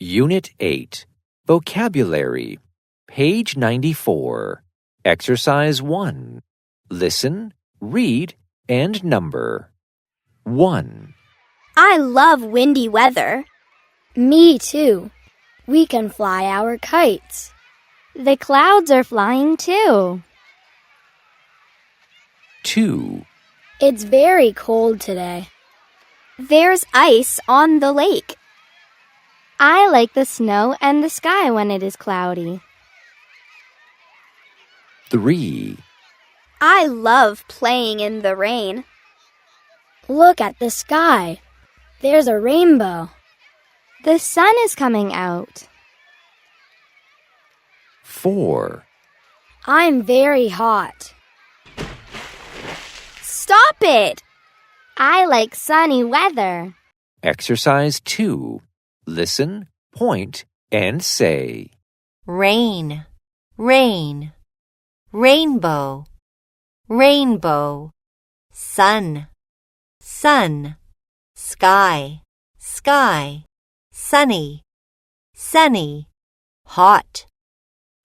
Unit 8, Vocabulary, page 94, Exercise 1. Listen, read, and number. 1. I love windy weather. Me too. We can fly our kites. The clouds are flying too. 2. It's very cold today. There's ice on the lake. I like the snow and the sky when it is cloudy. 3. I love playing in the rain. Look at the sky. There's a rainbow. The sun is coming out. 4. I'm very hot. Stop it! I like sunny weather. Exercise 2. Listen, point, and say. Rain, rain, rainbow, rainbow, sun, sun, sky, sky, sunny, sunny, hot,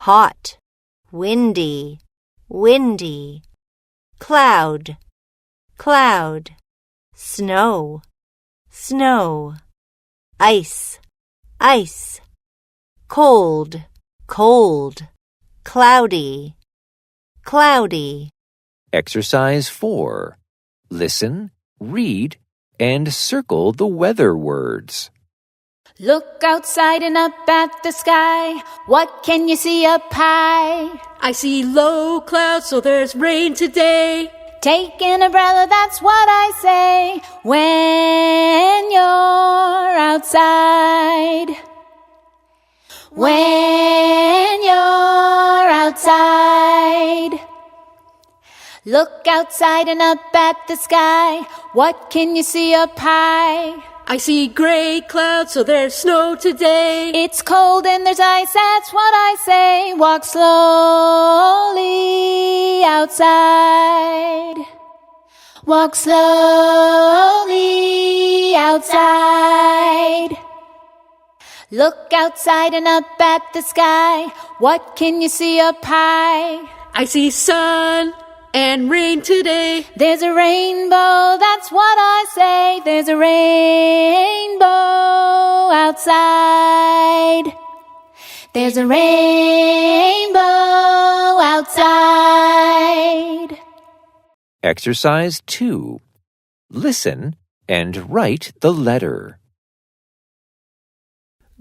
hot, windy, windy, cloud, cloud, snow, snow, ice, ice, cold, cold, cloudy, cloudy. Exercise 4. Listen, read, and circle the weather words. Look outside and up at the sky. What can you see up high? I see low clouds, so there's rain today. Take an umbrella, that's what I say when you're outside. When you're outside. Look outside and up at the sky. What can you see up high? I see gray clouds, so there's snow today. It's cold and there's ice, that's what I say. Walk slowly outside. Walk slowly outside. Look outside and up at the sky. What can you see up high? I see sun and rain today. There's a rainbow, that's what I say. There's a rainbow outside. There's a rainbow outside. Exercise 2. Listen and write the letter.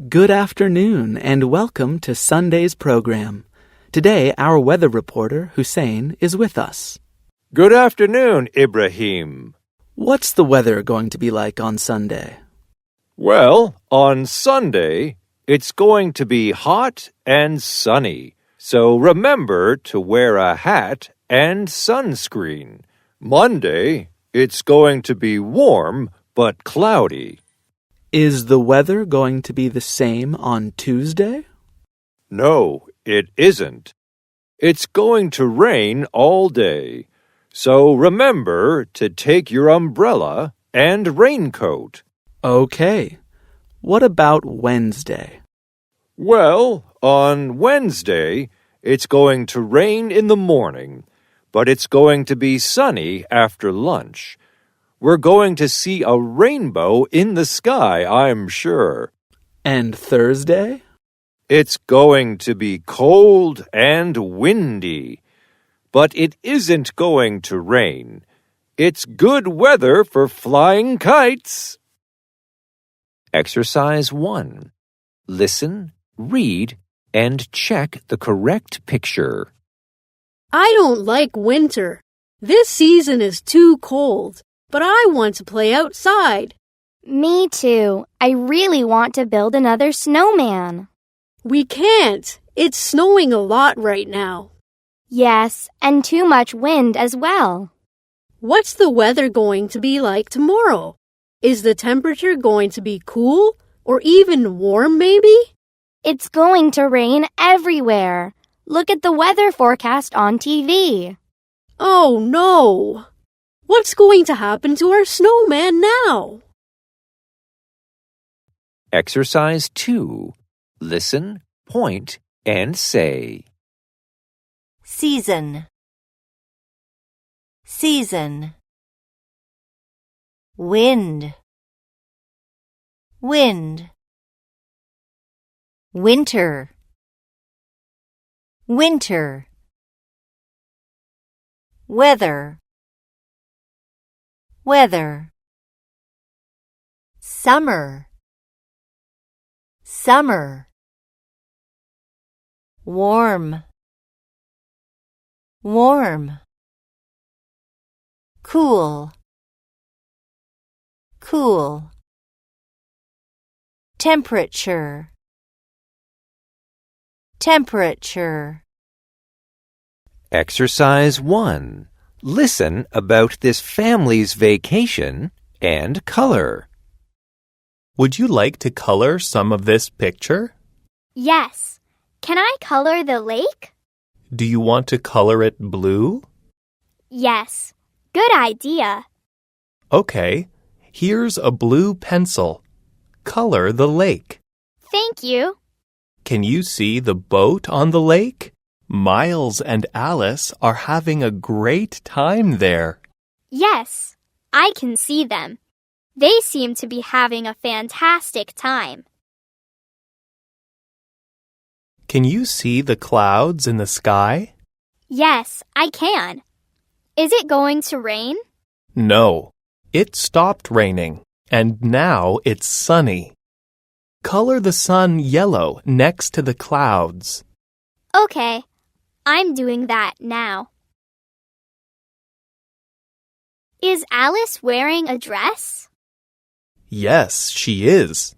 Good afternoon and welcome to Sunday's program. Today, our weather reporter, Hussein, is with us. Good afternoon, Ibrahim. What's the weather going to be like on Sunday? Well, on Sunday, it's going to be hot and sunny. So remember to wear a hat and sunscreen. Monday, it's going to be warm but cloudy. Is the weather going to be the same on Tuesday? No, it isn't. It's going to rain all day. So remember to take your umbrella and raincoat. Okay. What about Wednesday? Well, on Wednesday, it's going to rain in the morning, but it's going to be sunny after lunch. We're going to see a rainbow in the sky, I'm sure. And Thursday? It's going to be cold and windy, but it isn't going to rain. It's good weather for flying kites. Exercise 1. Listen, read, and check the correct picture. I don't like winter. This season is too cold, but I want to play outside. Me too. I really want to build another snowman. We can't. It's snowing a lot right now. Yes, and too much wind as well. What's the weather going to be like tomorrow? Is the temperature going to be cool or even warm maybe? It's going to rain everywhere. Look at the weather forecast on TV. Oh no! What's going to happen to our snowman now? Exercise 2. Listen, point, and say. Season, season. Wind, wind. Winter, winter. Weather, weather. Summer, summer. Warm, warm. Cool, cool. Temperature, temperature. Exercise 1. Listen about this family's vacation and color. Would you like to color some of this picture? Yes. Can I color the lake? Do you want to color it blue? Yes. Good idea. Okay, here's a blue pencil. Color the lake. Thank you. Can you see the boat on the lake? Miles and Alice are having a great time there. Yes, I can see them. They seem to be having a fantastic time. Can you see the clouds in the sky? Yes, I can. Is it going to rain? No, it stopped raining, and now it's sunny. Color the sun yellow next to the clouds. Okay, I'm doing that now. Is Alice wearing a dress? Yes, she is.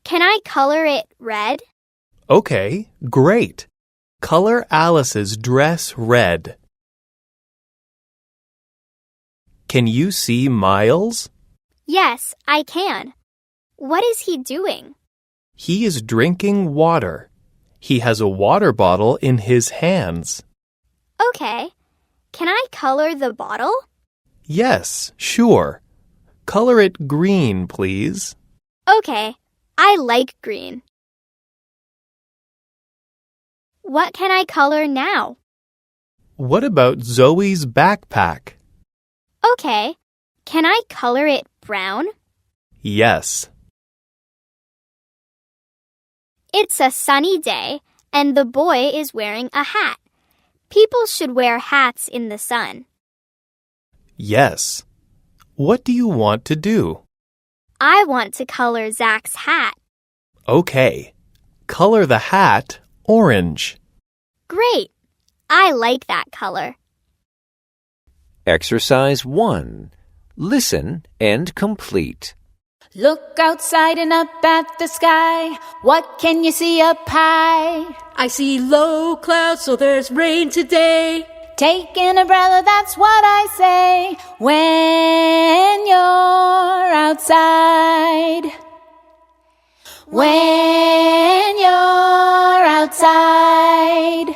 Can I color it red? Okay, great. Color Alice's dress red. Can you see Miles? Yes, I can. What is he doing? He is drinking water. He has a water bottle in his hands. Okay. Can I color the bottle? Yes, sure. Color it green, please. Okay. I like green. What can I color now? What about Zoe's backpack? Okay. Can I color it brown? Yes. It's a sunny day, and the boy is wearing a hat. People should wear hats in the sun. Yes. What do you want to do? I want to color Zach's hat. Okay. Color the hat orange. Great. I like that color. Exercise 1. Listen and complete. Look outside and up at the sky. What can you see up high? I see low clouds, so there's rain today. Take an umbrella, that's what I say when you're outside. When you're outside.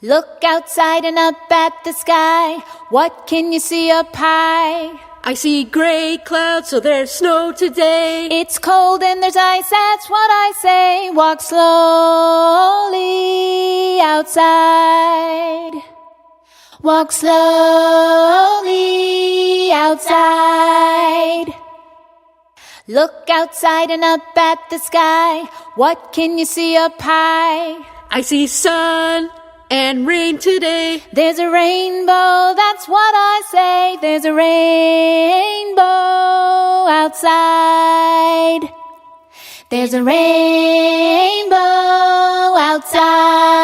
Look outside and up at the sky. What can you see up high? I see gray clouds, so there's snow today. It's cold and there's ice, that's what I say. Walk slowly outside. Walk slowly outside. Look outside and up at the sky. What can you see up high? I see sun and rain today. There's a rainbow, that's what I say. There's a rainbow outside. There's a rainbow outside.